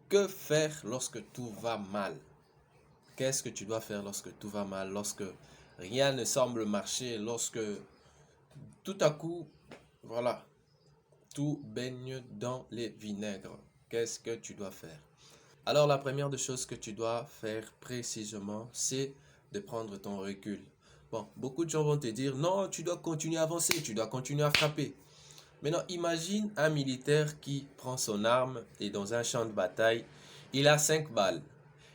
Que faire lorsque tout va mal? Qu'est-ce que tu dois faire lorsque tout va mal, lorsque rien ne semble marcher, lorsque tout à coup, voilà, tout baigne dans les vinaigres? Qu'est-ce que tu dois faire? Alors la première des choses que tu dois faire précisément, c'est de prendre ton recul. Bon, beaucoup de gens vont te dire, non, tu dois continuer à avancer, tu dois continuer à frapper. Maintenant, imagine un militaire qui prend son arme et dans un champ de bataille, il a 5 balles.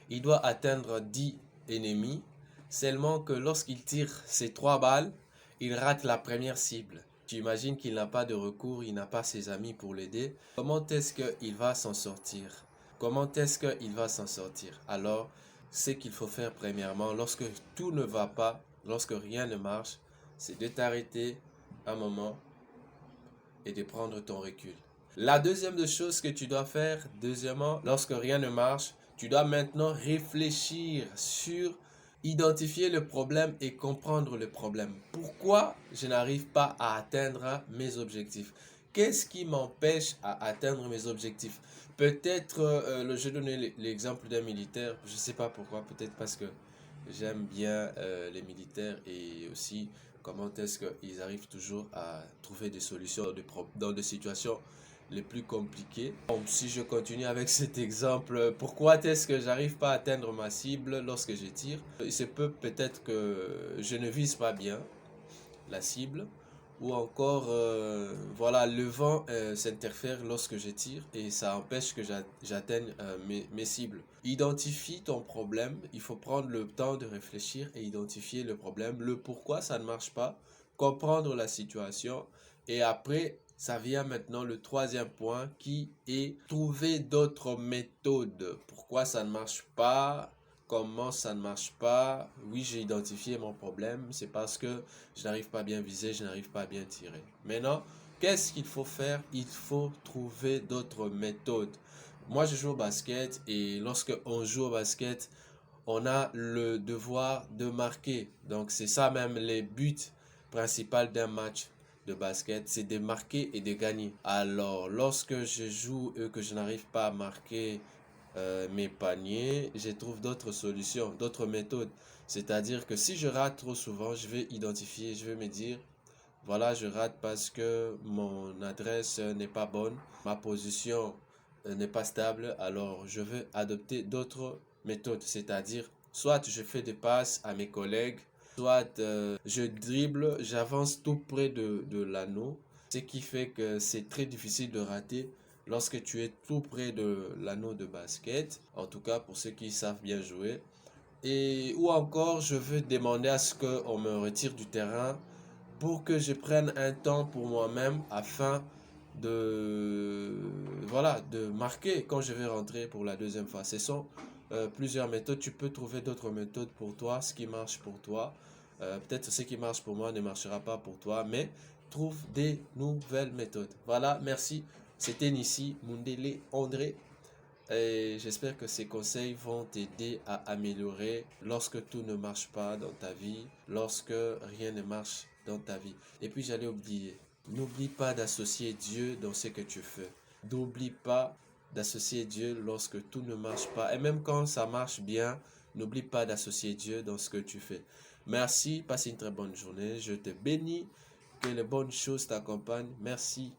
Il doit atteindre 10 ennemis, seulement que lorsqu'il tire ses 3 balles, il rate la première cible. Tu imagines qu'il n'a pas de recours, il n'a pas ses amis pour l'aider. Comment est-ce qu'il va s'en sortir? Comment est-ce qu'il va s'en sortir? Alors, ce qu'il faut faire premièrement, lorsque tout ne va pas, lorsque rien ne marche, c'est de t'arrêter un moment et de prendre ton recul. La deuxième des choses que tu dois faire, deuxièmement, lorsque rien ne marche, tu dois maintenant réfléchir sur identifier le problème et comprendre le problème. Pourquoi je n'arrive pas à atteindre mes objectifs? Qu'est-ce qui m'empêche à atteindre mes objectifs? Peut-être, je vais donner l'exemple d'un militaire, je ne sais pas pourquoi, peut-être parce que j'aime bien les militaires et aussi comment est-ce qu'ils arrivent toujours à trouver des solutions dans des situations les plus compliquées. Bon, si je continue avec cet exemple, pourquoi est-ce que j'arrive pas à atteindre ma cible lorsque je tire? Il se peut peut-être que je ne vise pas bien la cible ou encore voilà, le vent s'interfère lorsque je tire et ça empêche que j'atteigne mes cibles. Identifie ton problème, il faut prendre le temps de réfléchir et identifier le problème, le pourquoi ça ne marche pas, comprendre la situation et après ça vient maintenant le troisième point qui est trouver d'autres méthodes. Pourquoi ça ne marche pas? Comment ça ne marche pas? Oui, j'ai identifié mon problème. C'est parce que je n'arrive pas à bien viser, je n'arrive pas à bien tirer. Maintenant, qu'est-ce qu'il faut faire? Il faut trouver d'autres méthodes. Moi, je joue au basket et lorsque on joue au basket, on a le devoir de marquer. Donc, c'est ça même les buts principaux d'un match de basket, c'est de marquer et de gagner. Alors, lorsque je joue et que je n'arrive pas à marquer mes paniers, je trouve d'autres solutions, d'autres méthodes. C'est-à-dire que si je rate trop souvent, je vais identifier, je vais me dire, voilà, je rate parce que mon adresse n'est pas bonne, ma position n'est pas stable, alors je vais adopter d'autres méthodes. C'est-à-dire, soit je fais des passes à mes collègues, soit je dribble, j'avance tout près de l'anneau, ce qui fait que c'est très difficile de rater lorsque tu es tout près de l'anneau de basket, en tout cas pour ceux qui savent bien jouer. Et ou encore, je veux demander à ce qu'on me retire du terrain pour que je prenne un temps pour moi-même afin de, voilà, de marquer quand je vais rentrer pour la deuxième fois. Ce sont plusieurs méthodes. Tu peux trouver d'autres méthodes pour toi, ce qui marche pour toi. Peut-être ce qui marche pour moi ne marchera pas pour toi, mais trouve des nouvelles méthodes. Voilà, merci. C'était Nissi Mundele André. Et j'espère que ces conseils vont t'aider à améliorer lorsque tout ne marche pas dans ta vie, lorsque rien ne marche dans ta vie. Et puis j'allais oublier, n'oublie pas d'associer Dieu dans ce que tu fais. N'oublie pas d'associer Dieu lorsque tout ne marche pas. Et même quand ça marche bien, n'oublie pas d'associer Dieu dans ce que tu fais. Merci, passe une très bonne journée. Je te bénis, que les bonnes choses t'accompagnent. Merci.